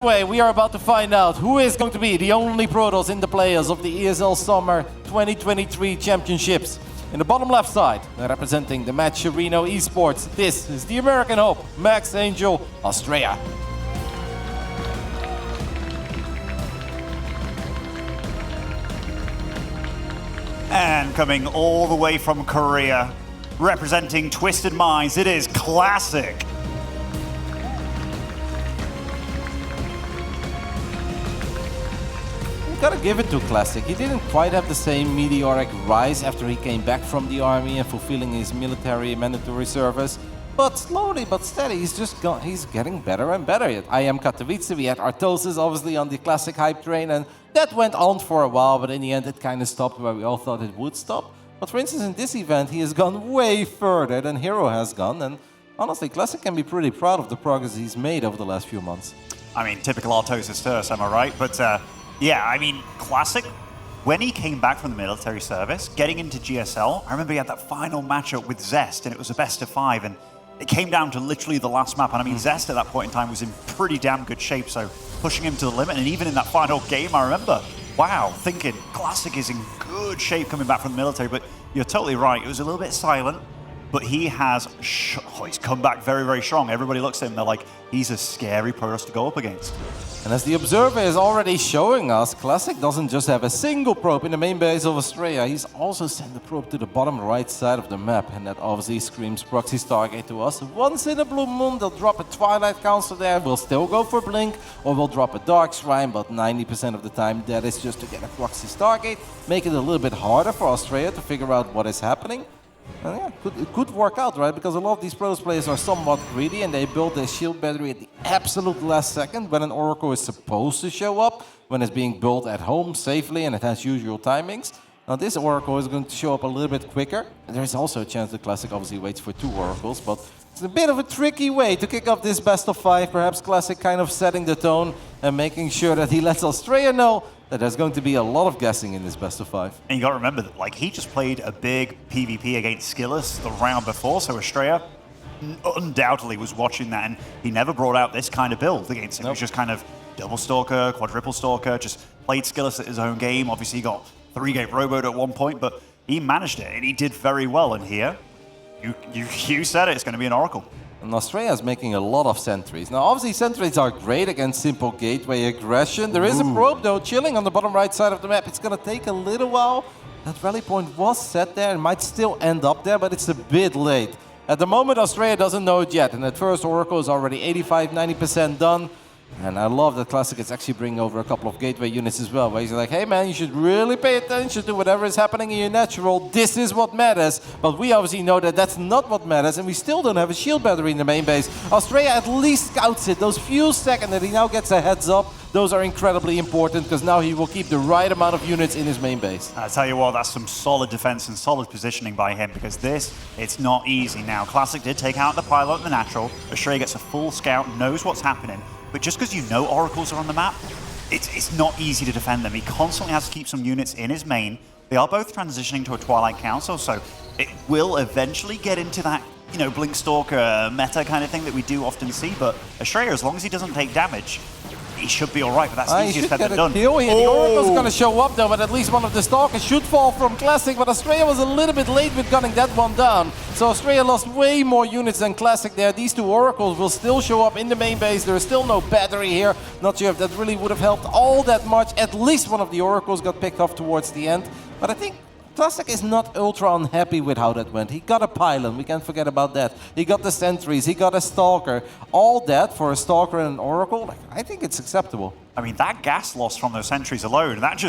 Anyway, we are about to find out who is going to be the only Protoss in the players of the ESL Summer 2023 Championships. In the bottom left side, representing the Matcherino Esports, this is the American Hope, Max Angel, Astrea. And coming all the way from Korea, representing Twisted Minds, it is Classic. Gotta give it to Classic. He didn't quite have the same meteoric rise after he came back from the army and fulfilling his military mandatory service. But slowly but steady, he's getting better and better. I am Katowice, we had Artosis obviously on the Classic hype train, and that went on for a while, but in the end it kind of stopped where we all thought it would stop. But for instance, in this event, he has gone way further than Hero has gone, and honestly, Classic can be pretty proud of the progress he's made over the last few months. I mean, typical Artosis Terse, am I right? But yeah, I mean, Classic, when he came back from the military service, getting into GSL, I remember he had that final matchup with Zest, and it was a best of 5, and it came down to literally the last map. And I mean, Zest at that point in time was in pretty damn good shape, so pushing him to the limit. And even in that final game, I remember, wow, thinking Classic is in good shape coming back from the military. But you're totally right, it was a little bit silent, but he has, he's come back very, very strong. Everybody looks at him, they're like, he's a scary Protoss to go up against. And as the observer is already showing us, Classic doesn't just have a single probe in the main base of Astrea, he's also sent the probe to the bottom right side of the map, and that obviously screams proxy Stargate to us. Once in a blue moon, they'll drop a Twilight Council there, we'll still go for Blink, or we'll drop a Dark Shrine, but 90% of the time that is just to get a proxy Stargate, make it a little bit harder for Astrea to figure out what is happening. And yeah, it could work out, right? Because a lot of these Protoss players are somewhat greedy and they build their shield battery at the absolute last second when an Oracle is supposed to show up, when it's being built at home safely and it has usual timings. Now this Oracle is going to show up a little bit quicker. There is also a chance the Classic obviously waits for 2 Oracles, but it's a bit of a tricky way to kick off this best of 5. Perhaps Classic kind of setting the tone and making sure that he lets Astrea know that there's going to be a lot of guessing in this best of 5. And you got to remember that, like, he just played a big PvP against Skillus the round before, so Astrea undoubtedly was watching that, and he never brought out this kind of build against him. Nope. It was just kind of double Stalker, quadruple Stalker, just played Skillus at his own game. Obviously, he got 3-gate rowboat at one point, but he managed it, and he did very well. And here, you said it, it's going to be an Oracle. And Astrea is making a lot of sentries. Now, obviously, sentries are great against simple gateway aggression. There is a probe, though, chilling on the bottom right side of the map. It's going to take a little while. That rally point was set there and might still end up there, but it's a bit late. At the moment, Astrea doesn't know it yet, and that first Oracle is already 85–90% done. And I love that Classic is actually bringing over a couple of gateway units as well, where he's like, hey man, you should really pay attention to whatever is happening in your natural. This is what matters. But we obviously know that that's not what matters, and we still don't have a shield battery in the main base. Astrea at least scouts it. Those few seconds that he now gets a heads up, those are incredibly important, because now he will keep the right amount of units in his main base. I tell you what, that's some solid defense and solid positioning by him, because it's not easy now. Classic did take out the pilot and the natural. Astrea gets a full scout, knows what's happening. But just because you know Oracles are on the map, it's not easy to defend them. He constantly has to keep some units in his main. They are both transitioning to a Twilight Council, so it will eventually get into that, you know, Blink Stalker meta kind of thing that we do often see. But Astrea, as long as he doesn't take damage, he should be all right, but that's easier said than done. The Oracle's going to show up though, but at least one of the Stalkers should fall from Classic, but Astrea was a little bit late with gunning that one down. So Astrea lost way more units than Classic there. These 2 Oracles will still show up in the main base. There is still no battery here. Not sure if that really would have helped all that much. At least one of the Oracles got picked off towards the end. But I think Classic is not ultra unhappy with how that went. He got a pylon, we can't forget about that. He got the sentries, he got a Stalker. All that for a Stalker and an Oracle, like, I think it's acceptable. I mean, that gas loss from those sentries alone, that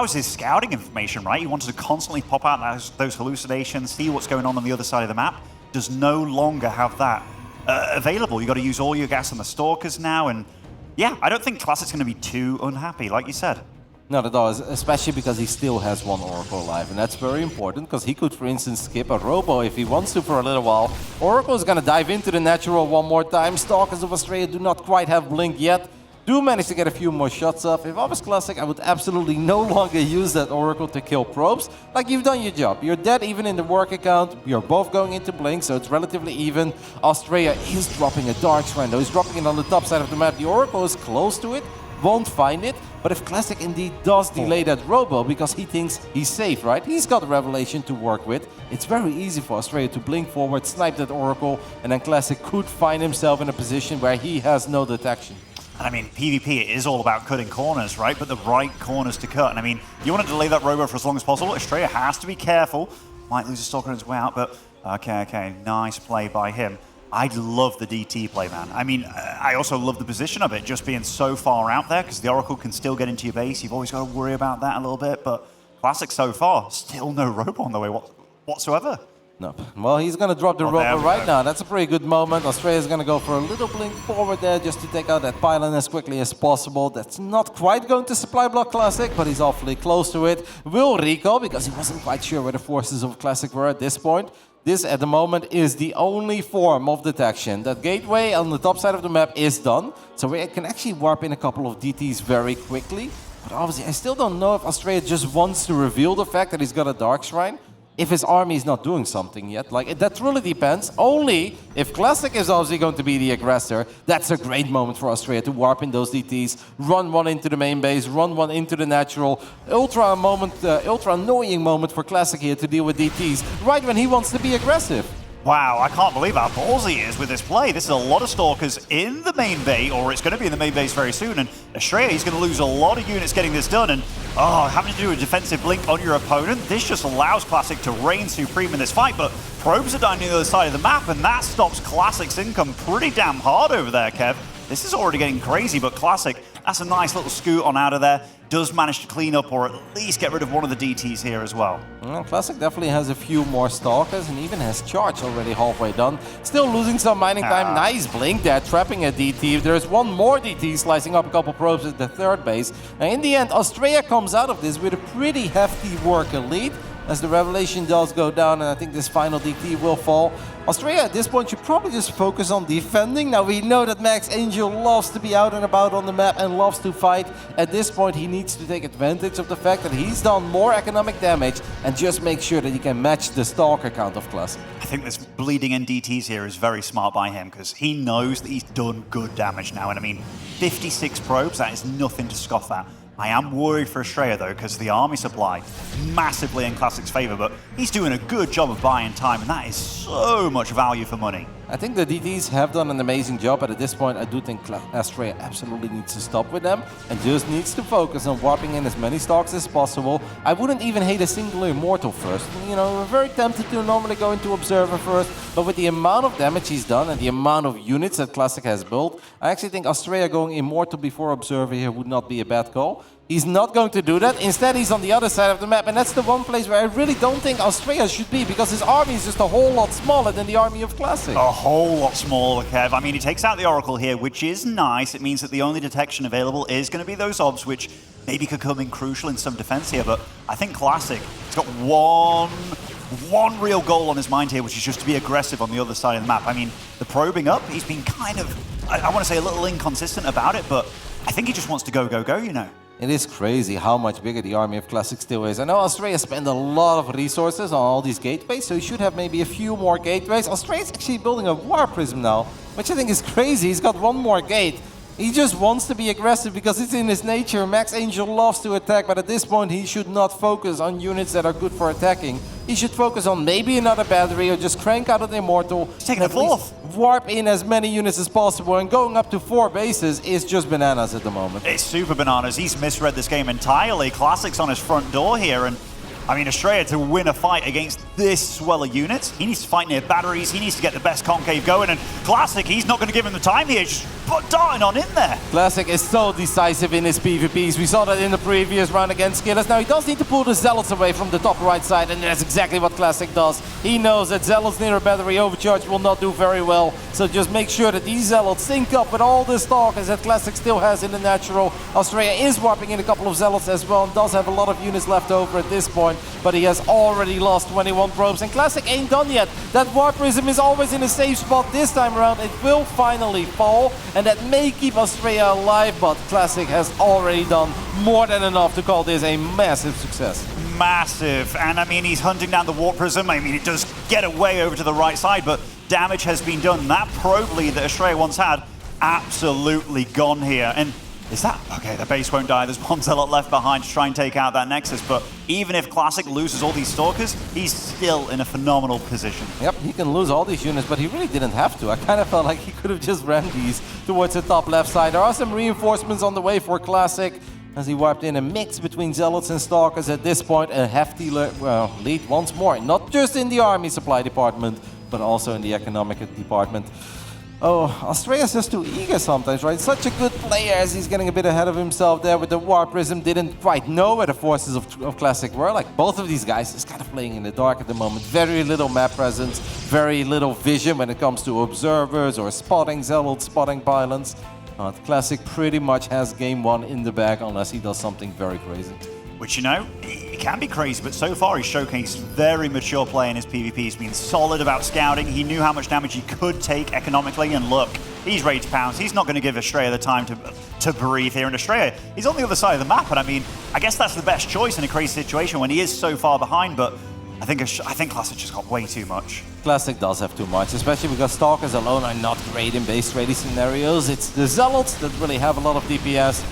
was his scouting information, right? He wanted to constantly pop out those hallucinations, see what's going on the other side of the map. Does no longer have that available. You got to use all your gas on the Stalkers now, and yeah, I don't think Classic's going to be too unhappy, like you said. Not at all, especially because he still has 1 Oracle alive, and that's very important, because he could, for instance, skip a Robo if he wants to for a little while. Oracle is going to dive into the natural one more time. Stalkers of Astrea do not quite have Blink yet, do manage to get a few more shots off. If I was Classic, I would absolutely no longer use that Oracle to kill probes. Like, you've done your job. You're dead even in the work account. You're both going into Blink, so it's relatively even. Astrea is dropping a Dark Shrine, though. He's dropping it on the top side of the map. The Oracle is close to it, won't find it. But if Classic indeed does delay that Robo because he thinks he's safe, right? He's got a Revelation to work with. It's very easy for Astrea to blink forward, snipe that Oracle, and then Classic could find himself in a position where he has no detection. And I mean, PvP is all about cutting corners, right? But the right corners to cut. And I mean, you want to delay that Robo for as long as possible. Astrea has to be careful. Might lose a Stalker on his way out, but okay. Nice play by him. I love the DT play, man. I mean, I also love the position of it, just being so far out there, because the Oracle can still get into your base. You've always got to worry about that a little bit, but Classic so far, still no Robo on the way whatsoever. No. Well, he's going to drop the Robo right now. That's a pretty good moment. Astrea is going to go for a little blink forward there just to take out that pylon as quickly as possible. That's not quite going to supply block Classic, but he's awfully close to it. Will recall because he wasn't quite sure where the forces of Classic were at this point. This, at the moment, is the only form of detection. That gateway on the top side of the map is done, so we can actually warp in a couple of DTs very quickly. But obviously, I still don't know if Astrea just wants to reveal the fact that he's got a Dark Shrine, if his army is not doing something yet. Like, that really depends. Only if Classic is obviously going to be the aggressor, that's a great moment for Astrea to warp in those DTs, run one into the main base, run one into the natural. Ultra annoying moment for Classic here to deal with DTs, right when he wants to be aggressive. Wow, I can't believe how ballsy he is with this play. This is a lot of Stalkers in the main base, or it's going to be in the main base very soon, and Astrea, he's going to lose a lot of units getting this done, and having to do a defensive blink on your opponent, this just allows Classic to reign supreme in this fight, but probes are down the other side of the map, and that stops Classic's income pretty damn hard over there, Kev. This is already getting crazy, but Classic, that's a nice little scoot on out of there. Does manage to clean up or at least get rid of one of the DTs here as well. Well, Classic definitely has a few more Stalkers and even has Charge already halfway done. Still losing some mining time. Nice blink there, trapping a DT. There's one more DT slicing up a couple probes at the third base. And in the end, Astrea comes out of this with a pretty hefty worker lead, as the Revelation does go down, and I think this final DT will fall. Astrea at this point should probably just focus on defending. Now we know that Max Angel loves to be out and about on the map and loves to fight. At this point he needs to take advantage of the fact that he's done more economic damage and just make sure that he can match the Stalker count of Classic. I think this bleeding in DTs here is very smart by him because he knows that he's done good damage now. And I mean, 56 probes, that is nothing to scoff at. I am worried for Astrea though, because the army supply massively in Classic's favor, but he's doing a good job of buying time, and that is so much value for money. I think the DTs have done an amazing job, but at this point I do think Astrea absolutely needs to stop with them and just needs to focus on warping in as many stocks as possible. I wouldn't even hate a single Immortal first. You know, we're very tempted to normally go into Observer first, but with the amount of damage he's done and the amount of units that Classic has built, I actually think Astrea going Immortal before Observer here would not be a bad call. He's not going to do that. Instead, he's on the other side of the map, and that's the one place where I really don't think Astrea should be, because his army is just a whole lot smaller than the army of Classic. A whole lot smaller, Kev. I mean, he takes out the Oracle here, which is nice. It means that the only detection available is going to be those obs, which maybe could come in crucial in some defense here, but I think Classic has got one real goal on his mind here, which is just to be aggressive on the other side of the map. I mean, the probing up, he's been kind of, I want to say a little inconsistent about it, but I think he just wants to go, you know. It is crazy how much bigger the army of Classic still is. I know Astrea spent a lot of resources on all these gateways, so he should have maybe a few more gateways. Astrea is actually building a War Prism now, which I think is crazy. He's got one more gate. He just wants to be aggressive because it's in his nature. Max Angel loves to attack, but at this point he should not focus on units that are good for attacking. He should focus on maybe another battery or just crank out an Immortal. He's taking the fourth. Warp in as many units as possible, and going up to 4 bases is just bananas at the moment. It's super bananas. He's misread this game entirely. Classic's on his front door here, and I mean, Astrea to win a fight against this swell of units, he needs to fight near batteries, he needs to get the best concave going, and Classic, he's not going to give him the time here, just darting on in there. Classic is so decisive in his PvPs. We saw that in the previous round against Skillers. Now he does need to pull the Zealots away from the top right side, and that's exactly what Classic does. He knows that Zealots near a battery overcharge will not do very well, so just make sure that these Zealots sync up with all the Stalkers that Classic still has in the natural. Astrea is warping in a couple of Zealots as well, and does have a lot of units left over at this point, but he has already lost 21% down probes, and Classic ain't done yet. That Warp Prism is always in a safe spot. This time around, it will finally fall, and that may keep Astrea alive, but Classic has already done more than enough to call this a massive success. Massive, and I mean, he's hunting down the Warp Prism. I mean, it does get away over to the right side, but damage has been done. That probe lead that Astrea once had, absolutely gone here. And is that... Okay, the base won't die. There's one Zealot left behind to try and take out that Nexus, but even if Classic loses all these Stalkers, he's still in a phenomenal position. Yep, he can lose all these units, but he really didn't have to. I kind of felt like he could have just ran these towards the top left side. There are some reinforcements on the way for Classic, as he wiped in a mix between Zealots and Stalkers. At this point, a hefty lead once more, not just in the army supply department, but also in the economic department. Oh, Astrea's just too eager sometimes, right? Such a good player as he's getting a bit ahead of himself there with the Warp Prism. Didn't quite know where the forces of Classic were. Like, both of these guys is kind of playing in the dark at the moment. Very little map presence, very little vision when it comes to observers or spotting Zealots, spotting pylons. Classic pretty much has game one in the bag unless he does something very crazy. Which, you know, it can be crazy, but so far he's showcased very mature play in his PvP. He's been solid about scouting. He knew how much damage he could take economically, and look, he's ready to pounce. He's not going to give Astrea the time to breathe here. And Astrea, he's on the other side of the map, and I mean, I guess that's the best choice in a crazy situation when he is so far behind, but I think Classic just got way too much. Classic does have too much, especially because Stalkers alone are not great in base-ready scenarios. It's the Zealots that really have a lot of DPS.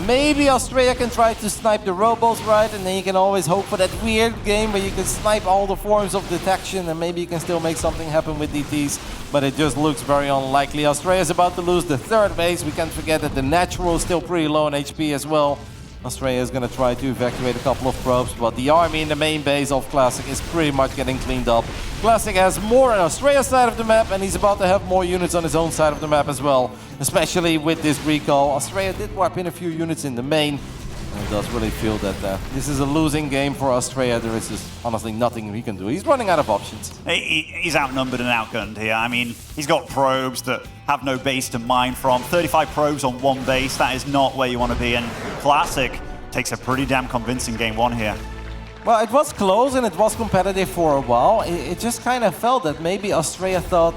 Maybe Astrea can try to snipe the robots, right? And then you can always hope for that weird game where you can snipe all the forms of detection and maybe you can still make something happen with DTs. But it just looks very unlikely. Astrea is about to lose the third base. We can't forget that the Natural is still pretty low on HP as well. Astrea is going to try to evacuate a couple of probes, but the army in the main base of Classic is pretty much getting cleaned up. Classic has more on Astrea's side of the map, and he's about to have more units on his own side of the map as well, especially with this recall. Astrea did wipe in a few units in the main, and it does really feel that this is a losing game for Astrea. There is just honestly nothing he can do. He's running out of options. He's outnumbered and outgunned here. I mean, he's got probes that have no base to mine from. 35 probes on one base, that is not where you want to be, and Classic takes a pretty damn convincing game one here. Well, it was close and it was competitive for a while. It just kind of felt that maybe Astrea thought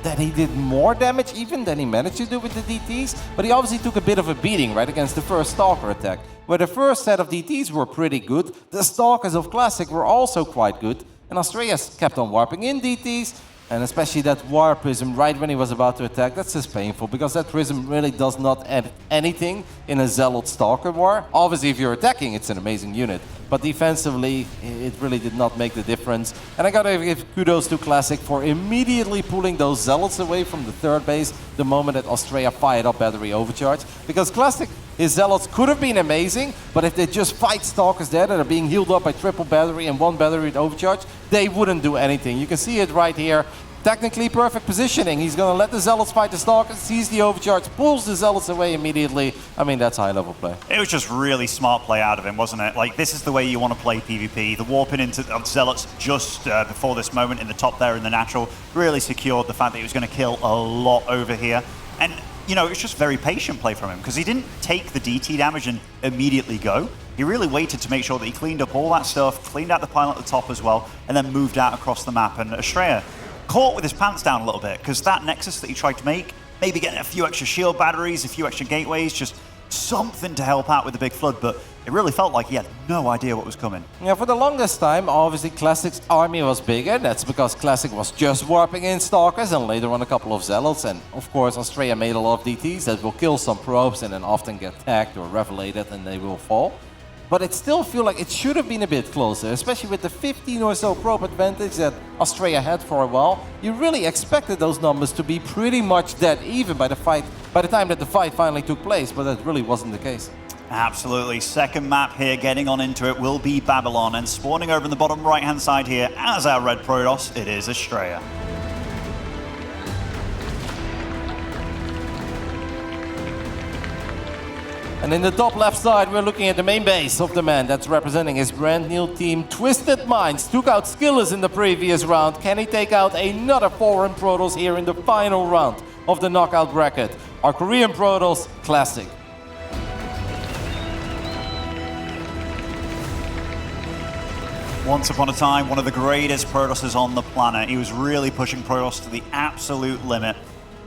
that he did more damage even than he managed to do with the DTs, but he obviously took a bit of a beating, right, against the first Stalker attack, where the first set of DTs were pretty good. The Stalkers of Classic were also quite good, and Astrea kept on warping in DTs, and especially that Warp Prism right when he was about to attack, that's just painful, because that Prism really does not add anything in a Zealot Stalker war. Obviously, if you're attacking, it's an amazing unit, but defensively, it really did not make the difference. And I gotta give kudos to Classic for immediately pulling those Zealots away from the third base the moment that Astrea fired up Battery Overcharge, because Classic, his Zealots could have been amazing, but if they just fight Stalkers there that are being healed up by triple battery and one battery at overcharge, they wouldn't do anything. You can see it right here. Technically perfect positioning. He's going to let the Zealots fight the Stalkers, sees the overcharge, pulls the Zealots away immediately. I mean, that's high-level play. It was just really smart play out of him, wasn't it? Like, this is the way you want to play PvP. The warping into Zealots just before this moment in the top there in the Natural really secured the fact that he was going to kill a lot over here. And, you know, it's just very patient play from him, because he didn't take the DT damage and immediately go. He really waited to make sure that he cleaned up all that stuff, cleaned out the pylon at the top as well, and then moved out across the map. And Astrea caught with his pants down a little bit, because that Nexus that he tried to make, maybe getting a few extra shield batteries, a few extra gateways, just something to help out with the big flood, but it really felt like he had no idea what was coming. Yeah, for the longest time, obviously Classic's army was bigger. That's because Classic was just warping in Stalkers and later on a couple of Zealots, and of course Astrea made a lot of DTs that will kill some probes and then often get tagged or revelated and they will fall. But it still feels like it should have been a bit closer, especially with the 15 or so probe advantage that Astrea had for a while. You really expected those numbers to be pretty much dead even by the time that the fight finally took place, but that really wasn't the case. Absolutely. Second map here, getting on into it, will be Babylon, and spawning over in the bottom right-hand side here as our red Protoss, it is Astrea. And in the top left side, we're looking at the main base of the man that's representing his brand new team. Twisted Minds took out Skillers in the previous round. Can he take out another foreign Protoss here in the final round of the knockout bracket? Our Korean Protoss Classic. Once upon a time, one of the greatest Protosses on the planet. He was really pushing Protoss to the absolute limit.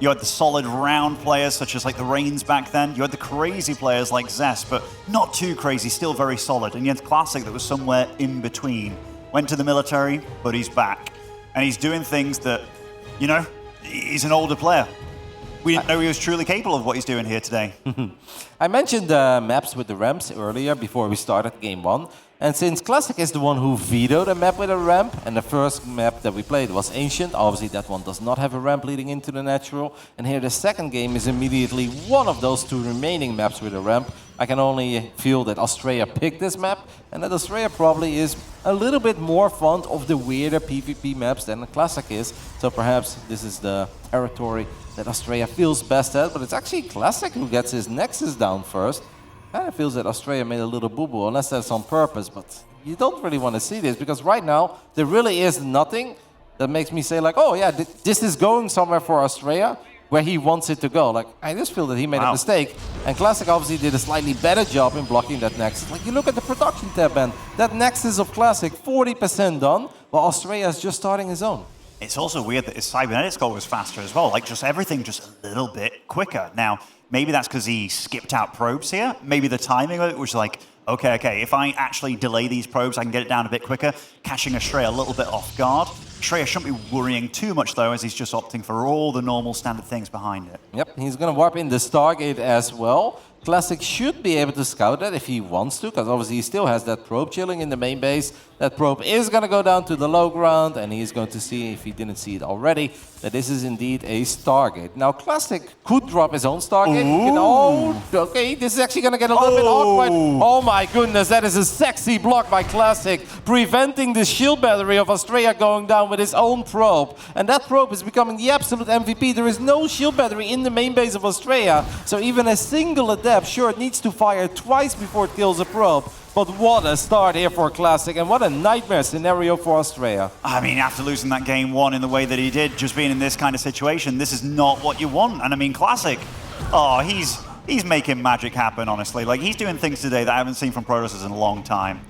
You had the solid round players, such as like the Reigns back then. You had the crazy players like Zest, but not too crazy, still very solid. And you had Classic that was somewhere in between. Went to the military, but he's back. And he's doing things that, you know, he's an older player. We didn't know he was truly capable of what he's doing here today. I mentioned the maps with the ramps earlier before we started game 1. And since Classic is the one who vetoed a map with a ramp, and the first map that we played was Ancient, obviously that one does not have a ramp leading into the natural. And here the second game is immediately one of those 2 remaining maps with a ramp. I can only feel that Astrea picked this map, and that Astrea probably is a little bit more fond of the weirder PvP maps than the Classic is. So perhaps this is the territory that Astrea feels best at, but it's actually Classic who gets his Nexus down first. Kind of feels that Astrea made a little boo-boo, unless that's on purpose, but you don't really want to see this, because right now, there really is nothing that makes me say like, oh yeah, this is going somewhere for Astrea, where he wants it to go. Like, I just feel that he made a mistake, and Classic obviously did a slightly better job in blocking that Nexus. Like, you look at the production tab, and that Nexus of Classic, 40% done, while Astrea is just starting his own. It's also weird that his cybernetics goal was faster as well, like just everything just a little bit quicker. Now, maybe that's because he skipped out probes here. Maybe the timing of it was like, okay, if I actually delay these probes, I can get it down a bit quicker, catching Astrea a little bit off guard. Astrea shouldn't be worrying too much, though, as he's just opting for all the normal standard things behind it. Yep, he's going to warp in the Stargate as well. Classic should be able to scout that if he wants to, because obviously he still has that probe chilling in the main base. That probe is going to go down to the low ground, and he's going to see, if he didn't see it already, that this is indeed a Stargate. Now, Classic could drop his own Stargate. Oh, okay, this is actually going to get a little bit awkward. Oh my goodness, that is a sexy block by Classic, preventing the shield battery of Astrea going down with his own probe. And that probe is becoming the absolute MVP. There is no shield battery in the main base of Astrea, so even a single adept, sure, it needs to fire twice before it kills a probe. But what a start here for Classic, and what a nightmare scenario for Astrea. I mean, after losing that game 1 in the way that he did, just being in this kind of situation, this is not what you want. And I mean, Classic, oh, he's making magic happen, honestly. Like, he's doing things today that I haven't seen from Protosses in a long time.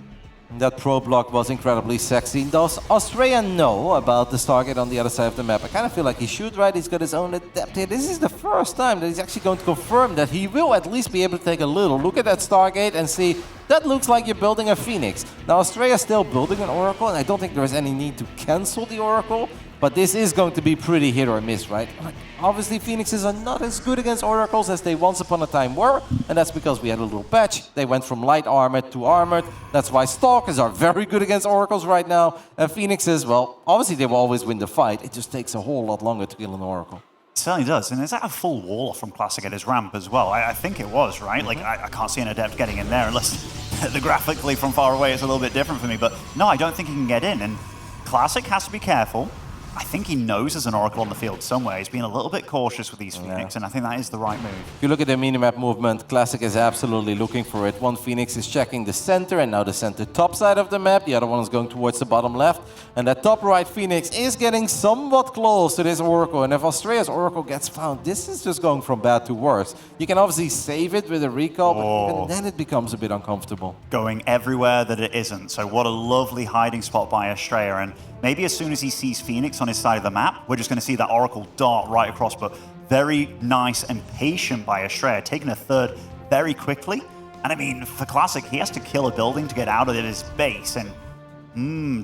That probe block was incredibly sexy. Does Astrea know about the Stargate on the other side of the map? I kind of feel like he should, right? He's got his own adept here. This is the first time that he's actually going to confirm that he will at least be able to take a little look at that Stargate and see, that looks like you're building a Phoenix. Now, Astrea is still building an Oracle, and I don't think there is any need to cancel the Oracle, but this is going to be pretty hit or miss, right? Like, obviously, Phoenixes are not as good against Oracles as they once upon a time were, and that's because we had a little patch. They went from light armored to armored. That's why Stalkers are very good against Oracles right now, and Phoenixes, well, obviously they will always win the fight. It just takes a whole lot longer to kill an Oracle. It certainly does, and is that a full wall from Classic at his ramp as well? I think it was, right? Like, I can't see an adept getting in there unless the graphically from far away it's a little bit different for me, but no, I don't think he can get in, and Classic has to be careful. I think he knows there's an Oracle on the field somewhere. He's being a little bit cautious with these Phoenix, and I think that is the right move. If you look at the minimap movement, Classic is absolutely looking for it. One Phoenix is checking the center, and now the center top side of the map. The other one is going towards the bottom left. And that top right Phoenix is getting somewhat close to this Oracle. And if Astrea's Oracle gets found, this is just going from bad to worse. You can obviously save it with a recall, but even then it becomes a bit uncomfortable. Going everywhere that it isn't. So what a lovely hiding spot by Astrea. And maybe as soon as he sees Phoenix on his side of the map, we're just going to see that Oracle dart right across, but very nice and patient by Astrea, taking a third very quickly. And I mean, for Classic, he has to kill a building to get out of his base, and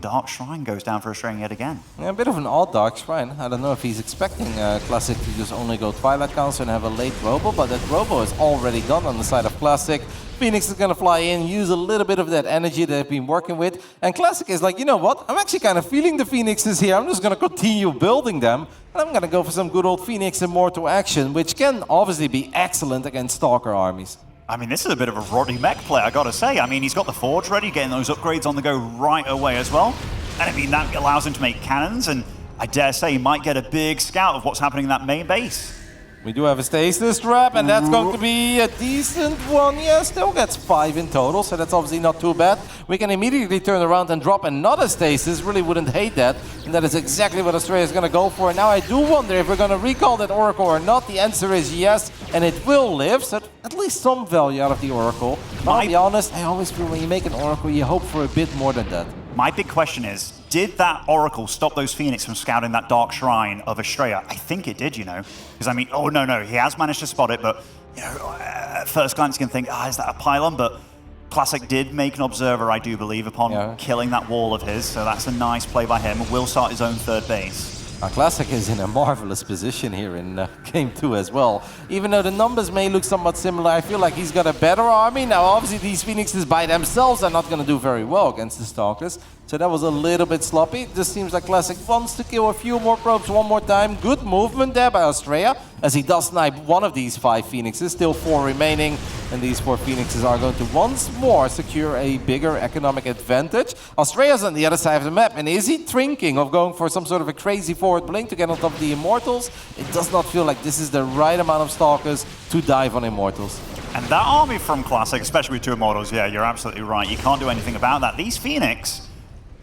Dark Shrine goes down for Astrea yet again. Yeah, a bit of an odd Dark Shrine. I don't know if he's expecting Classic to just only go Twilight Council and have a late Robo, but that Robo is already done on the side of Classic. Phoenix is going to fly in, use a little bit of that energy that they've been working with. And Classic is like, you know what? I'm actually kind of feeling the Phoenixes here. I'm just going to continue building them. And I'm going to go for some good old Phoenix Immortal action, which can obviously be excellent against Stalker armies. I mean, this is a bit of a Roddy Mech play, I gotta say. I mean, he's got the Forge ready, getting those upgrades on the go right away as well. And I mean, that allows him to make cannons, and I dare say he might get a big scout of what's happening in that main base. We do have a stasis trap, and that's going to be a decent one. Yeah, still gets 5 in total, so that's obviously not too bad. We can immediately turn around and drop another stasis. Really wouldn't hate that. And that is exactly what Astrea is going to go for. Now I do wonder if we're going to recall that Oracle or not. The answer is yes, and it will live, so at least some value out of the Oracle. But I'll be honest, I always feel when you make an Oracle, you hope for a bit more than that. My big question is, did that Oracle stop those Phoenix from scouting that Dark Shrine of Astrea? I think it did, you know. Because I mean, oh no, he has managed to spot it, but you know, at first glance you can think, is that a pylon? But Classic did make an observer, I do believe, upon killing that wall of his, so that's a nice play by him. Will start his own third base. Classic is in a marvelous position here in Game 2 as well. Even though the numbers may look somewhat similar, I feel like he's got a better army. Now, obviously, these Phoenixes by themselves are not going to do very well against the Stalkers. So that was a little bit sloppy. It just seems like Classic wants to kill a few more probes one more time. Good movement there by Astrea, as he does snipe one of these 5 Phoenixes. Still 4 remaining, and these 4 Phoenixes are going to once more secure a bigger economic advantage. Astrea's on the other side of the map, and is he thinking of going for some sort of a crazy forward blink to get on top of the Immortals? It does not feel like this is the right amount of Stalkers to dive on Immortals. And that army from Classic, especially with 2 Immortals, yeah, you're absolutely right. You can't do anything about that. These Phoenix,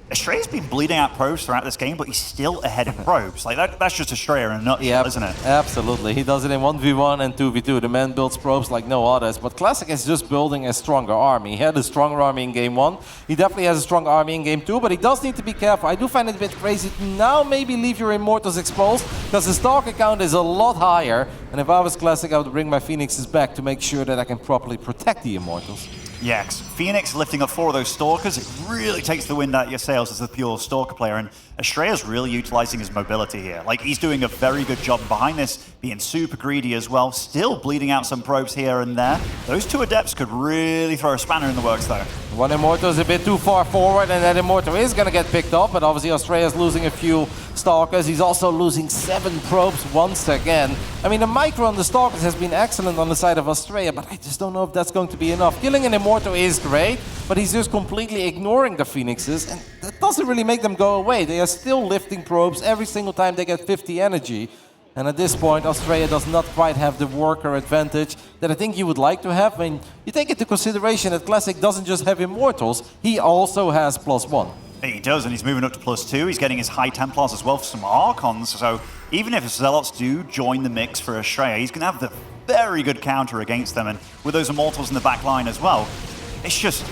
Astrea's been bleeding out probes throughout this game, but he's still ahead in probes. Like that's just Astrea in a nutshell, isn't it? Absolutely. He does it in 1v1 and 2v2. The man builds probes like no others, but Classic is just building a stronger army. He had a stronger army in Game 1. He definitely has a strong army in Game 2, but he does need to be careful. I do find it a bit crazy to now maybe leave your Immortals exposed, because the Stalker count is a lot higher. And if I was Classic, I would bring my Phoenixes back to make sure that I can properly protect the Immortals. Yes, Phoenix lifting up 4 of those Stalkers, it really takes the wind out of your sails as a pure Stalker player, and Astrea's really utilizing his mobility here. Like, he's doing a very good job behind this, being super greedy as well, still bleeding out some probes here and there. Those 2 Adepts could really throw a spanner in the works, though. One Immortal is a bit too far forward, and that Immortal is going to get picked up, but obviously Astrea's losing a few Stalkers. He's also losing 7 probes once again. I mean, the micro on the Stalkers has been excellent on the side of Astrea, but I just don't know if that's going to be enough. Killing an Immortal is great, but he's just completely ignoring the Phoenixes, and that doesn't really make them go away. They are still lifting probes every single time they get 50 energy. And at this point, Astrea does not quite have the worker advantage that I think you would like to have. I mean, you take into consideration that Classic doesn't just have Immortals, he also has +1. He does, and he's moving up to +2. He's getting his High Templars as well for some Archons. So even if Zealots do join the mix for Astrea, he's going to have the very good counter against them. And with those Immortals in the back line as well, it's just...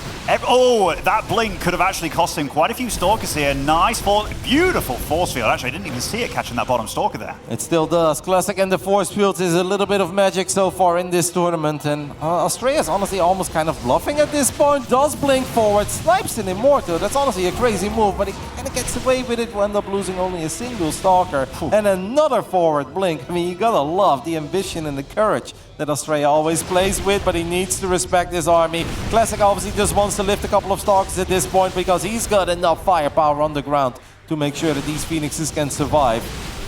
Oh, that blink could have actually cost him quite a few Stalkers here. Nice, beautiful force field. Actually, I didn't even see it catching that bottom Stalker there. It still does. Classic and the force fields is a little bit of magic so far in this tournament. And Astrea is honestly almost kind of bluffing at this point. Does blink forward, snipes an Immortal. That's honestly a crazy move, but he kind of gets away with it. Will end up losing only a single Stalker. And another forward blink. I mean, you gotta love the ambition and the courage that Astrea always plays with, but he needs to respect his army. Classic obviously just wants to lift a couple of Stalkers at this point because he's got enough firepower on the ground to make sure that these Phoenixes can survive.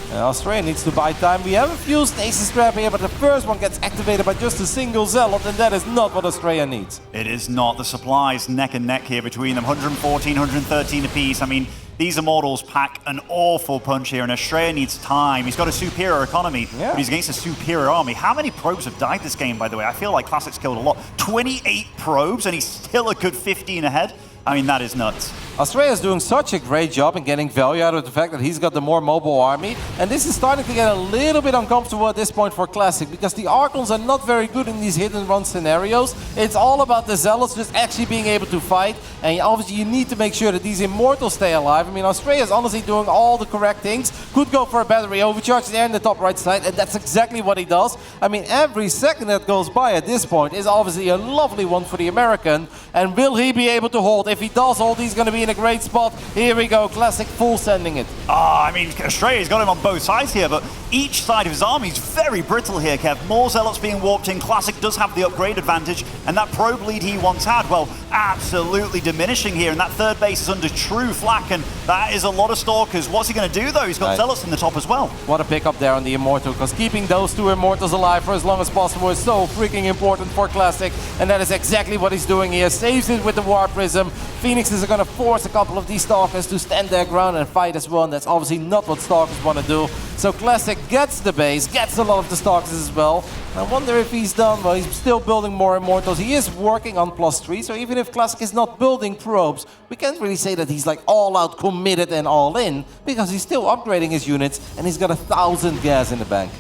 Astrea needs to buy time. We have a few stasis trap here, but the first one gets activated by just a single Zealot, and that is not what Astrea needs. It is not. The supplies neck and neck here between them. 114, 113 apiece. I mean, these Immortals pack an awful punch here, and Astrea needs time. He's got a superior economy, but he's against a superior army. How many probes have died this game, by the way? I feel like Classic's killed a lot. 28 probes, and he's still a good 15 ahead. I mean, that is nuts. Astrea is doing such a great job in getting value out of the fact that he's got the more mobile army, and this is starting to get a little bit uncomfortable at this point for Classic because the Archons are not very good in these hit and run scenarios. It's all about the Zealots just actually being able to fight, and obviously you need to make sure that these Immortals stay alive. I mean, Astrea is honestly doing all the correct things. Could go for a battery overcharge there in the top right side, and that's exactly what he does. I mean, every second that goes by at this point is obviously a lovely one for the American, and will he be able to hold? If he does hold, he's going to be in a great spot. Here we go, Classic full sending it. I mean, Astrea's got him on both sides here, but each side of his army is very brittle here, Kev. More Zealots being warped in. Classic does have the upgrade advantage, and that probe lead he once had, well, absolutely diminishing here, and that third base is under true flak, and that is a lot of Stalkers. What's he going to do, though? He's got Zealots in the top as well. What a pickup there on the Immortal, because keeping those 2 Immortals alive for as long as possible is so freaking important for Classic, and that is exactly what he's doing here. Saves it with the War Prism. Phoenixes are going to force a couple of these Stalkers to stand their ground and fight as well, and that's obviously not what Stalkers want to do. So Classic gets the base, gets a lot of the Stalkers as well. I wonder if he's done. Well, he's still building more Immortals. He is working on +3, so even if Classic is not building probes, we can't really say that he's like all out committed and all in, because he's still upgrading his units, and he's got 1,000 gas in the bank.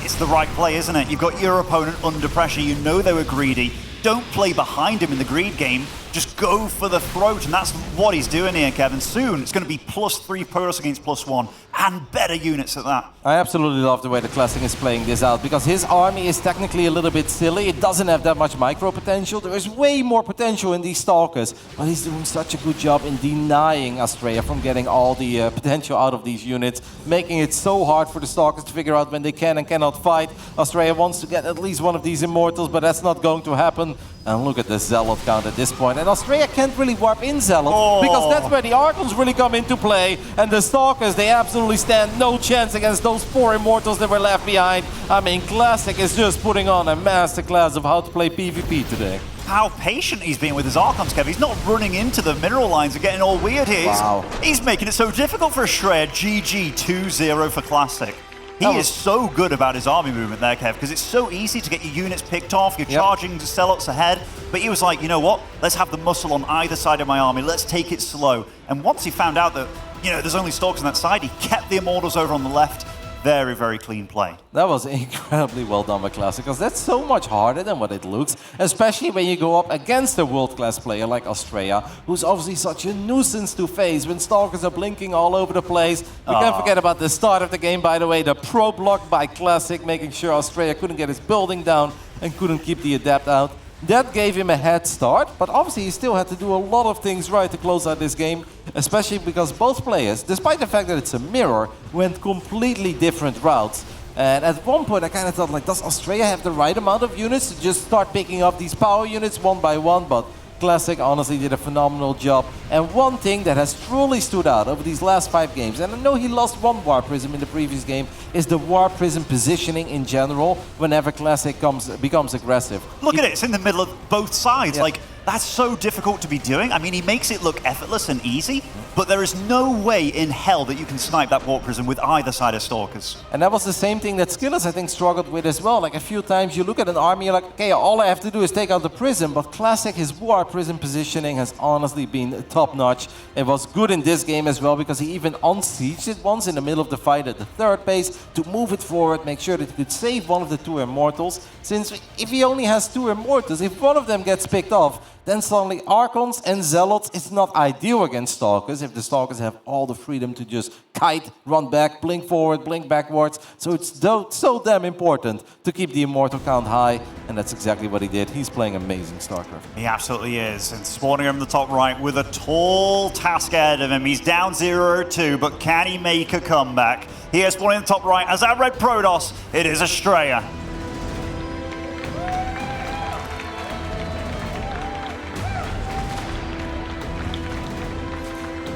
It's the right play, isn't it? You've got your opponent under pressure. You know they were greedy. don't play behind him in the greed game. Just go for the throat, and that's what he's doing here, Kevin. Soon, it's going to be +3 Protoss against +1, and better units at that. I absolutely love the way the Classic is playing this out, because his army is technically a little bit silly. It doesn't have that much micro potential. There is way more potential in these Stalkers, but he's doing such a good job in denying Astrea from getting all the potential out of these units, making it so hard for the Stalkers to figure out when they can and cannot fight. Astrea wants to get at least one of these Immortals, but that's not going to happen. And look at the Zealot count at this point. And Astrea can't really warp in Zealot, because that's where the Archons really come into play. And the Stalkers, they absolutely stand no chance against those 4 Immortals that were left behind. I mean, Classic is just putting on a masterclass of how to play PvP today. How patient he's been with his Archons, Kev. He's not running into the mineral lines and getting all weird here. Wow. He's making it so difficult for Astrea. GG 2-0 for Classic. He is so good about his army movement there, Kev, because it's so easy to get your units picked off. You're charging the Zealots ahead. But he was like, you know what? Let's have the muscle on either side of my army. Let's take it slow. And once he found out that, you know, there's only Stalkers on that side, he kept the Immortals over on the left. Very, very clean play. That was incredibly well done by Classic, because that's so much harder than what it looks, especially when you go up against a world-class player like Astrea, who's obviously such a nuisance to face when Stalkers are blinking all over the place. We can't forget about the start of the game, by the way, the pro block by Classic, making sure Astrea couldn't get his building down and couldn't keep the Adept out. That gave him a head start, but obviously he still had to do a lot of things right to close out this game, especially because both players, despite the fact that it's a mirror, went completely different routes. And at one point I kind of thought, like, does Astrea have the right amount of units to just start picking up these power units one by one? But Classic honestly did a phenomenal job. And one thing that has truly stood out over these last 5 games, and I know he lost 1 War Prism in the previous game, is the War Prism positioning in general whenever Classic becomes aggressive. Look at it, it's in the middle of both sides. Like, that's so difficult to be doing. I mean, he makes it look effortless and easy, but there is no way in hell that you can snipe that Warp Prism with either side of Stalkers. And that was the same thing that Skillers, I think, struggled with as well. Like, a few times you look at an army, you're like, okay, all I have to do is take out the Prism, but Classic, his War Prism positioning has honestly been top-notch. It was good in this game as well, because he even unsieged it once in the middle of the fight at the 3rd base to move it forward, make sure that he could save one of the 2 Immortals. Since if he only has 2 Immortals, if one of them gets picked off, then suddenly Archons and Zealots, it's not ideal against Stalkers if the Stalkers have all the freedom to just kite, run back, blink forward, blink backwards. So it's so damn important to keep the Immortal count high, and that's exactly what he did. He's playing amazing StarCraft. He absolutely is. And spawning him in the top right with a tall task ahead of him. He's down 0-2, but can he make a comeback? He is spawning in the top right as that red Protoss. It is Astrea.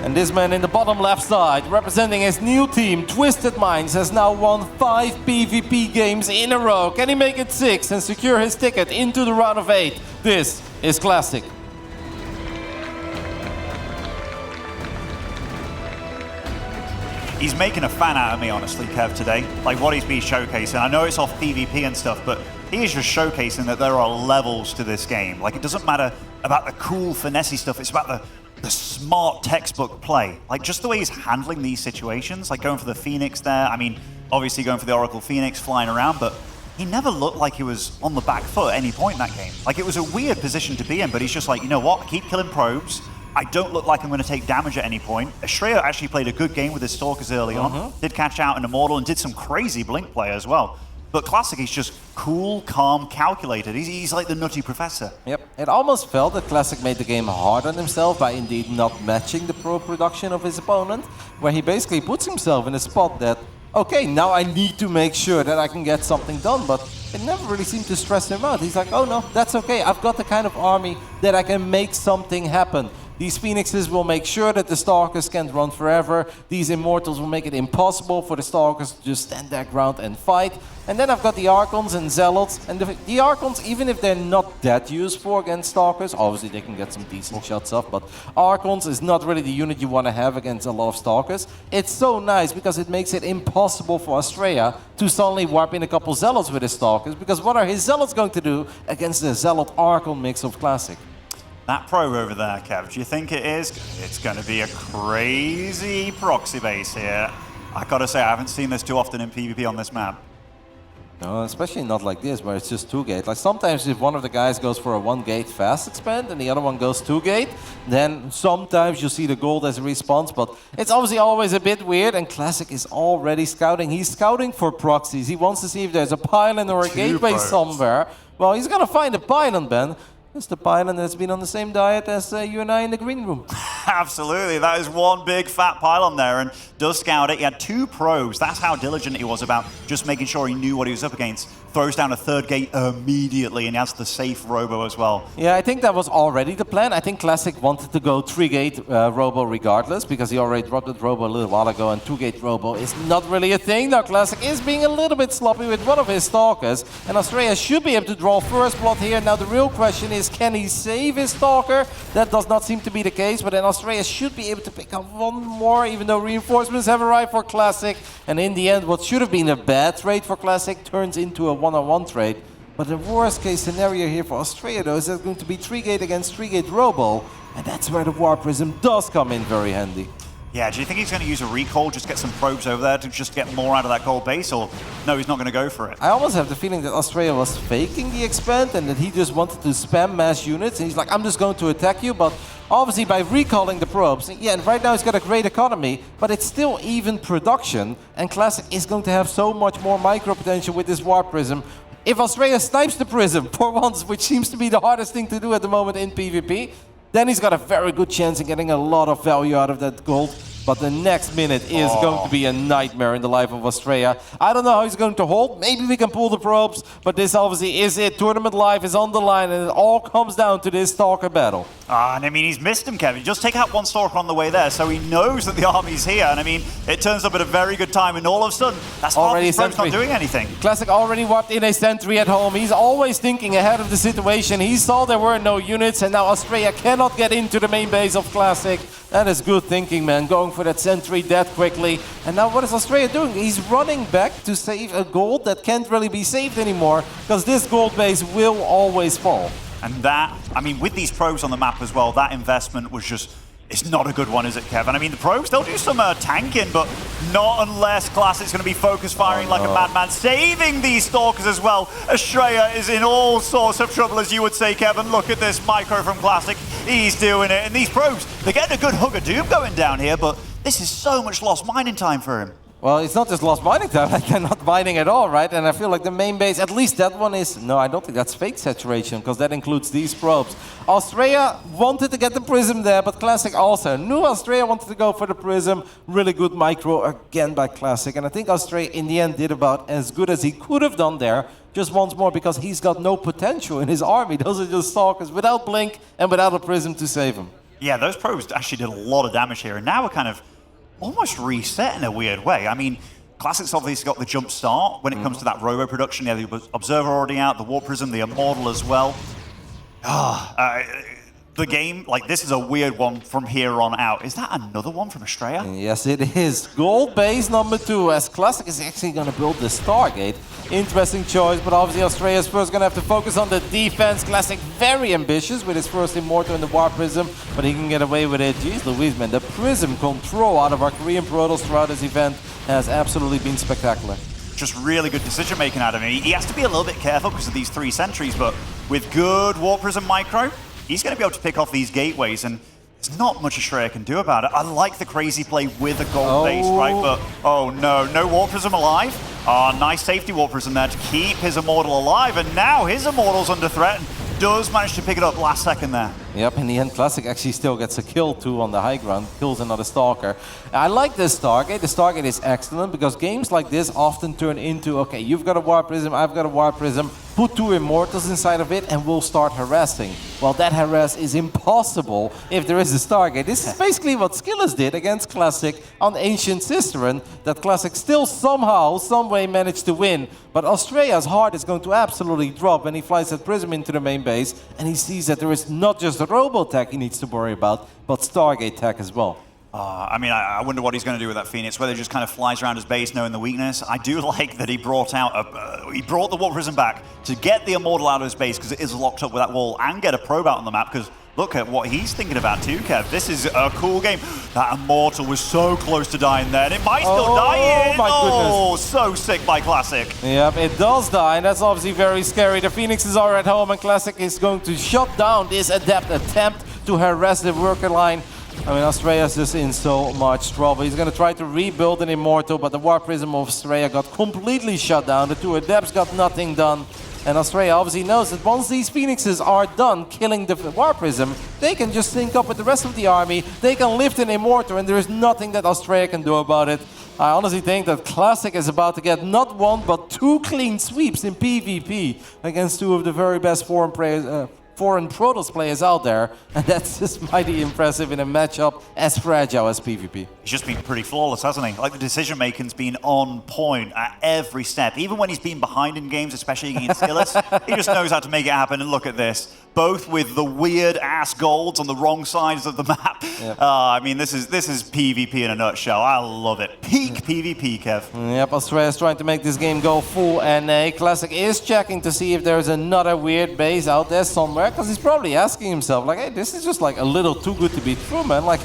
And this man in the bottom left side, representing his new team, Twisted Minds, has now won 5 PvP games in a row. Can he make it 6 and secure his ticket into the round of 8? This is Classic. He's making a fan out of me, honestly, Kev, today. Like, what he's been showcasing. I know it's off PvP and stuff, but he is just showcasing that there are levels to this game. Like, it doesn't matter about the cool, finessey stuff. It's about the smart textbook play. Like, just the way he's handling these situations, like going for the Phoenix there. I mean, obviously going for the Oracle Phoenix, flying around, but he never looked like he was on the back foot at any point in that game. Like, it was a weird position to be in, but he's just like, you know what? I keep killing probes. I don't look like I'm going to take damage at any point. Astrea actually played a good game with his Stalkers early on. Did catch out an Immortal and did some crazy blink play as well. But Classic, he's just cool, calm, calculated. He's like the nutty professor. Yep. It almost felt that Classic made the game hard on himself by indeed not matching the pro production of his opponent, where he basically puts himself in a spot that, okay, now I need to make sure that I can get something done, but it never really seemed to stress him out. He's like, oh no, that's okay. I've got the kind of army that I can make something happen. These Phoenixes will make sure that the Stalkers can't run forever. These Immortals will make it impossible for the Stalkers to just stand their ground and fight. And then I've got the Archons and Zealots. And the Archons, even if they're not that useful against Stalkers, obviously they can get some decent shots off, but Archons is not really the unit you want to have against a lot of Stalkers. It's so nice because it makes it impossible for Astrea to suddenly warp in a couple Zealots with his Stalkers, because what are his Zealots going to do against the Zealot-Archon mix of Classic? That probe over there, Kev, do you think it is? It's going to be a crazy proxy base here. I gotta say, I haven't seen this too often in PvP on this map. No, especially not like this, where it's just 2-gate. Like sometimes if one of the guys goes for a 1-gate fast expand and the other one goes 2-gate, then sometimes you see the gold as a response, but it's obviously always a bit weird, and Classic is already scouting. He's scouting for proxies. He wants to see if there's a pylon or a gateway somewhere. Well, he's gonna find a pylon, Ben. It's the pylon that's been on the same diet as you and I in the green room. Absolutely, that is one big fat pylon there, and does scout it. He had 2 probes. That's how diligent he was about just making sure he knew what he was up against. Throws down a 3rd gate immediately, and he has the safe robo as well. Yeah, I think that was already the plan. I think Classic wanted to go 3-gate robo regardless, because he already dropped the robo a little while ago, and 2-gate robo is not really a thing. Now Classic is being a little bit sloppy with one of his stalkers, and Astrea should be able to draw first blood here. Now the real question is, can he save his stalker? That does not seem to be the case, but then Astrea should be able to pick up one more, even though reinforcements have arrived for Classic. And in the end, what should have been a bad trade for Classic turns into a one-on-one trade. But the worst case scenario here for Astrea, though, is that going to be 3-gate against 3-gate robo, and that's where the War Prism does come in very handy. Yeah, do you think he's going to use a recall, just get some probes over there to just get more out of that gold base, or no, he's not going to go for it? I almost have the feeling that Astrea was faking the expand and that he just wanted to spam mass units, and he's like, I'm just going to attack you, but obviously by recalling the probes, yeah, and right now he's got a great economy, but it's still even production, and Classic is going to have so much more micro potential with this War Prism. If Astrea snipes the Prism for once, which seems to be the hardest thing to do at the moment in PvP, then he's got a very good chance of getting a lot of value out of that gold. But the next minute is going to be a nightmare in the life of Astrea. I don't know how he's going to hold. Maybe we can pull the probes, but this obviously is it. Tournament life is on the line, and it all comes down to this Stalker battle. And I mean, he's missed him, Kevin. Just take out one Stalker on the way there, so he knows that the army's here. And I mean, it turns up at a very good time, and all of a sudden, that's already not doing anything. Classic already warped in a sentry at home. He's always thinking ahead of the situation. He saw there were no units, and now Astrea cannot get into the main base of Classic. That is good thinking, man. Going for that sentry that quickly. And now what is Astrea doing? He's running back to save a gold that can't really be saved anymore, because this gold base will always fall. And that, I mean, with these probes on the map as well, that investment was just, it's not a good one, is it, Kevin? I mean, the probes, they'll do some tanking, but not unless Classic's going to be focus firing like a madman, saving these Stalkers as well. Astrea is in all sorts of trouble, as you would say, Kevin. Look at this micro from Classic. He's doing it. And these probes, they're getting a good hug of doom going down here, but this is so much lost mining time for him. Well, it's not just lost mining time, like they're not mining at all, right? And I feel like the main base, at least that one is... No, I don't think that's fake saturation, because that includes these probes. Astrea wanted to get the Prism there, but Classic also knew Astrea wanted to go for the Prism. Really good micro again by Classic. And I think Astrea, in the end, did about as good as he could have done there, just once more, because he's got no potential in his army. Those are just Stalkers without Blink and without a Prism to save him. Yeah, those probes actually did a lot of damage here, and now we're kind of almost reset in a weird way. I mean, Classic's obviously got the jump start when it comes to that robo production. Yeah, the Observer already out, the Warp Prism, the Immortal as well. The game, like, this is a weird one from here on out. Is that another one from Astrea? Yes, it is. Gold base number 2, as Classic is actually going to build the Stargate. Interesting choice, but obviously Astrea is first going to have to focus on the defense. Classic very ambitious with his first Immortal in the War Prism, but he can get away with it. Jeez Louise, man, the Prism control out of our Korean Protoss throughout this event has absolutely been spectacular. Just really good decision making out of him. He has to be a little bit careful because of these 3 sentries, but with good Warp Prism micro, he's going to be able to pick off these gateways, and there's not much Astrea can do about it. I like the crazy play with a gold base, right? But, oh no, no Warp Prism alive. Nice safety Warp Prism there to keep his Immortal alive, and now his Immortal's under threat, and does manage to pick it up last second there. Yep, in the end, Classic actually still gets a kill too on the high ground, kills another Stalker. I like this Stargate. The Stargate is excellent because games like this often turn into, okay, you've got a War Prism, I've got a War Prism, put 2 Immortals inside of it and we'll start harassing. Well, that harass is impossible if there is a Stargate. This is basically what Skillers did against Classic on Ancient Cisteran, that Classic still somehow, some way managed to win. But Astrea's heart is going to absolutely drop when he flies that Prism into the main base and he sees that there is not just the Robo Tech he needs to worry about, but Stargate Tech as well. I mean, I wonder what he's going to do with that Phoenix, whether he just kind of flies around his base knowing the weakness. I do like that he brought out he brought the Warp Prism back to get the Immortal out of his base because it is locked up with that wall, and get a probe out on the map because look at what he's thinking about too, Kev. This is a cool game. That Immortal was so close to dying there, and it might still die here. My goodness. So sick by Classic. Yep, it does die, and that's obviously very scary. The Phoenixes are at home, and Classic is going to shut down this Adept attempt to harass the worker line. I mean, Astrea's just in so much trouble. He's going to try to rebuild an Immortal, but the War Prism of Astrea got completely shut down. The two Adepts got nothing done. And Astrea obviously knows that once these Phoenixes are done killing the War Prism, they can just sync up with the rest of the army, they can lift an Immortal, and there is nothing that Astrea can do about it. I honestly think that Classic is about to get not one, but two clean sweeps in PvP against two of the very best foreign Protoss players out there, and that's just mighty impressive in a matchup as fragile as PvP. He's just been pretty flawless, hasn't he? Like, the decision-making's been on point at every step. Even when he's been behind in games, especially against Skillets, he just knows how to make it happen. And look at this. Both with the weird-ass golds on the wrong sides of the map. Yep. I mean, this is PvP in a nutshell. I love it. Peak PvP, Kev. Yep, Astrea is trying to make this game go full NA. Classic is checking to see if there's another weird base out there somewhere, because he's probably asking himself, like, hey, this is just like a little too good to be true, man. Like,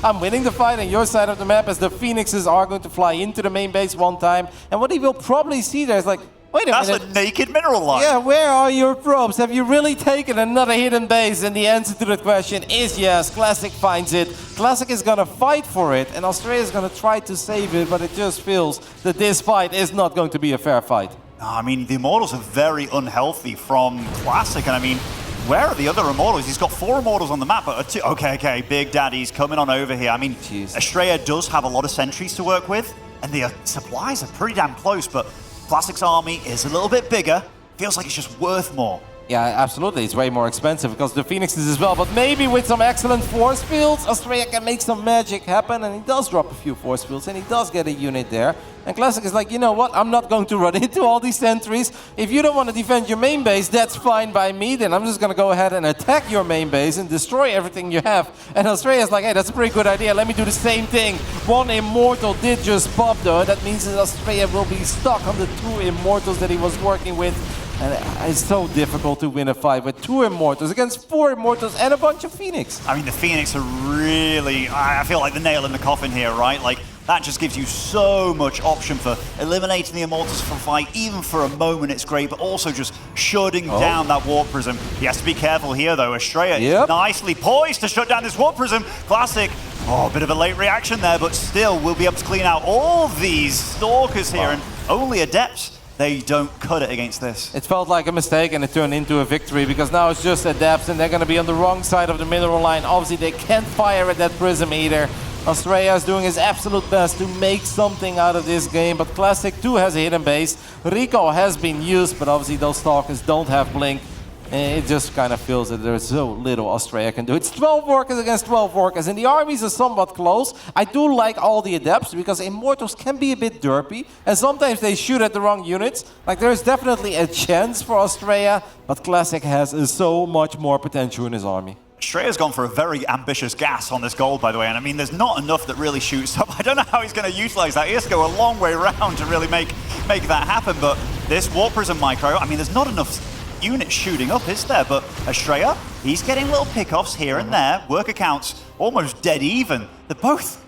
I'm winning the fight on your side of the map as the Phoenixes are going to fly into the main base one time. And what he will probably see there is like, wait a minute. That's a naked mineral line. Yeah, where are your probes? Have you really taken another hidden base? And the answer to that question is yes. Classic finds it. Classic is going to fight for it, and Astrea is going to try to save it, but it just feels that this fight is not going to be a fair fight. I mean, the Immortals are very unhealthy from Classic, and I mean, where are the other Immortals? He's got 4 Immortals on the map, but okay, Big Daddy's coming on over here. I mean, Astrea does have a lot of sentries to work with, and the supplies are pretty damn close, but Classic's army is a little bit bigger. Feels like it's just worth more. Yeah, absolutely. It's way more expensive because the Phoenixes as well. But maybe with some excellent force fields, Astrea can make some magic happen. And he does drop a few force fields, and he does get a unit there. And Classic is like, you know what? I'm not going to run into all these sentries. If you don't want to defend your main base, that's fine by me. Then I'm just going to go ahead and attack your main base and destroy everything you have. And Astrea is like, hey, that's a pretty good idea. Let me do the same thing. One Immortal did just pop, though. That means that Astrea will be stuck on the 2 Immortals that he was working with. And it's so difficult to win a fight with 2 Immortals against 4 Immortals and a bunch of Phoenix. I mean, the Phoenix are really, I feel like the nail in the coffin here, right? Like, that just gives you so much option for eliminating the Immortals from fight. Even for a moment, it's great, but also just shutting down that Warp Prism. He has to be careful here, though. Astrea is nicely poised to shut down this Warp Prism. Classic. Oh, a bit of a late reaction there, but still, we'll be able to clean out all these Stalkers here, and only Adepts. They don't cut it against this. It felt like a mistake and it turned into a victory because now it's just Adepts and they're going to be on the wrong side of the mineral line. Obviously, they can't fire at that Prism either. Astrea is doing his absolute best to make something out of this game, but Classic too has a hidden base. Rico has been used, but obviously those Stalkers don't have Blink. And it just kind of feels that there's so little Astrea can do. It's 12 workers against 12 workers, and the armies are somewhat close. I do like all the Adepts, because Immortals can be a bit derpy, and sometimes they shoot at the wrong units. Like, there's definitely a chance for Astrea, but Classic has so much more potential in his army. Astrea's gone for a very ambitious gas on this gold, by the way, and I mean, there's not enough that really shoots up. I don't know how he's going to utilize that. He has to go a long way around to really make that happen, but this Warp Prism micro, I mean, there's not enough units shooting up, is there? But Astrea, he's getting little pickoffs here and there. Worker counts almost dead even. They're both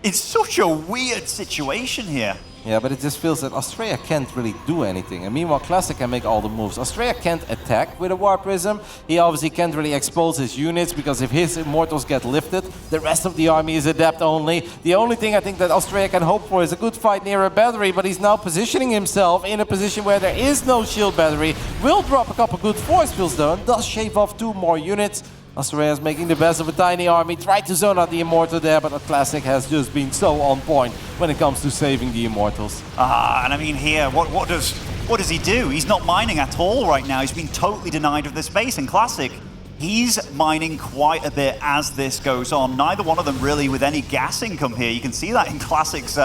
in such a weird situation here. Yeah, but it just feels that Astrea can't really do anything. And meanwhile, Classic can make all the moves. Astrea can't attack with a War Prism. He obviously can't really expose his units, because if his Immortals get lifted, the rest of the army is Adept only. The only thing I think that Astrea can hope for is a good fight near a battery, but he's now positioning himself in a position where there is no shield battery. Will drop a couple good force fields though, and does shave off 2 more units. Astrea is making the best of a tiny army, tried to zone out the Immortal there, but the Classic has just been so on point when it comes to saving the Immortals. And I mean here, what does he do? He's not mining at all right now. He's been totally denied of this space. In Classic, he's mining quite a bit as this goes on. Neither one of them really with any gas income here. You can see that in Classic's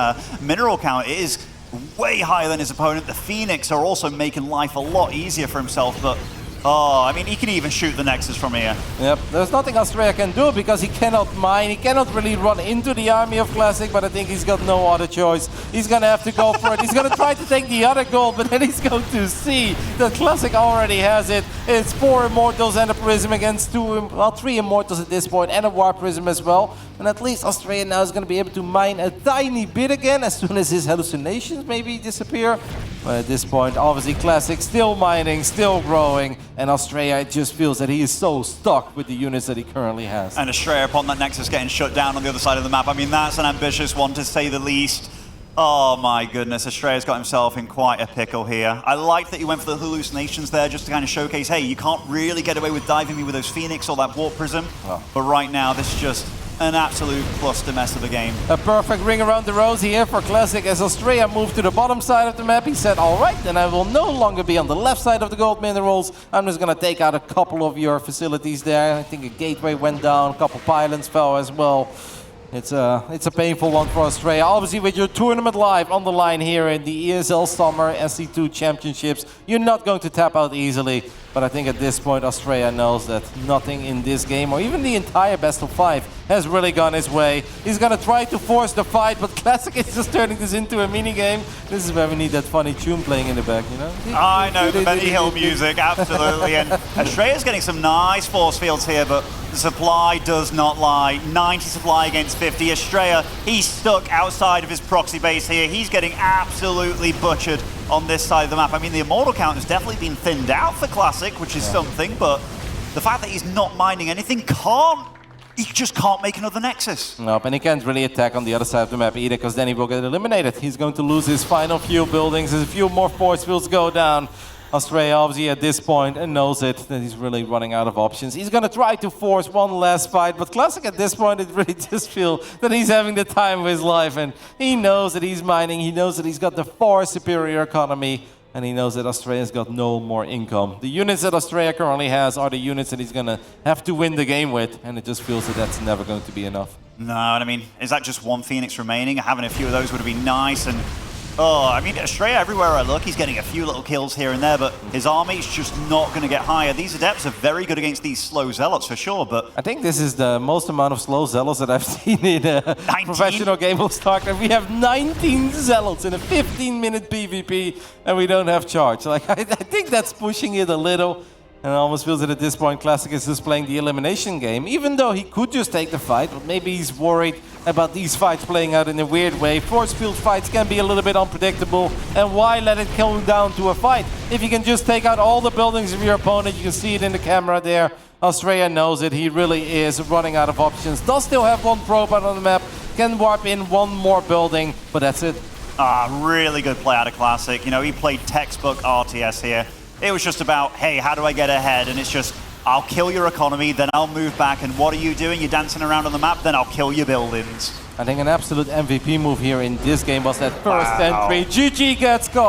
mineral count. It is way higher than his opponent. The Phoenix are also making life a lot easier for himself, but Oh, I mean, he can even shoot the Nexus from here. Yep, there's nothing Astrea can do because he cannot mine, he cannot really run into the army of Classic, but I think he's got no other choice. He's gonna have to go for it. He's gonna try to take the other gold, but then he's going to see that Classic already has it. It's 4 Immortals and a Prism against 3 Immortals at this point, and a War Prism as well. And at least Astrea now is gonna be able to mine a tiny bit again as soon as his hallucinations maybe disappear. But at this point, obviously Classic still mining, still growing, and Astrea just feels that he is so stuck with the units that he currently has. And Astrea upon that Nexus getting shut down on the other side of the map. I mean, that's an ambitious one to say the least. Oh my goodness, Astrea's got himself in quite a pickle here. I like that he went for the hallucinations there just to kind of showcase, hey, you can't really get away with diving me with those Phoenix or that Warp Prism. Oh. But right now, this is just an absolute cluster mess of a game. A perfect ring around the rosy here for Classic as Astrea moved to the bottom side of the map. He said, all right, then I will no longer be on the left side of the gold minerals. I'm just going to take out a couple of your facilities there. I think a gateway went down, a couple pylons fell as well. It's a painful one for Astrea. Obviously, with your tournament live on the line here in the ESL Summer SC2 Championships, you're not going to tap out easily. But I think at this point, Astrea knows that nothing in this game, or even the entire best of 5, has really gone his way. He's going to try to force the fight, but Classic is just turning this into a mini-game. This is where we need that funny tune playing in the back, you know? I know, the Benny Hill music, absolutely. And Astrea's getting some nice force fields here, but the supply does not lie. 90 supply against 50. Astrea, he's stuck outside of his proxy base here. He's getting absolutely butchered on this side of the map. I mean, the Immortal count has definitely been thinned out for Classic, which is something, but the fact that he's not mining anything he just can't make another Nexus. Nope, and he can't really attack on the other side of the map either, because then he will get eliminated. He's going to lose his final few buildings as a few more force fields go down. Astrea obviously at this point knows it, that he's really running out of options. He's going to try to force one last fight, but Classic at this point, it really just feels that he's having the time of his life, and he knows that he's mining, he knows that he's got the far superior economy, and he knows that Astrea's got no more income. The units that Astrea currently has are the units that he's going to have to win the game with, and it just feels that that's never going to be enough. No, and I mean, is that just one Phoenix remaining? Having a few of those would have been nice, and oh, I mean, Astrea, everywhere I look, he's getting a few little kills here and there, but his army's just not going to get higher. These Adepts are very good against these slow Zealots, for sure, but I think this is the most amount of slow Zealots that I've seen in a professional game of StarCraft. We have 19 Zealots in a 15-minute PvP, and we don't have charge. Like, I think that's pushing it a little. And it almost feels that at this point, Classic is just playing the elimination game, even though he could just take the fight, but maybe he's worried about these fights playing out in a weird way. Force field fights can be a little bit unpredictable, and why let it come down to a fight? If you can just take out all the buildings of your opponent, you can see it in the camera there. Astrea knows it, he really is running out of options. Does still have one probe out on the map, can warp in one more building, but that's it. Really good play out of Classic. You know, he played textbook RTS here. It was just about, hey, how do I get ahead? And it's just, I'll kill your economy, then I'll move back. And what are you doing? You're dancing around on the map, then I'll kill your buildings. I think an absolute MVP move here in this game was that first entry. GG gets called.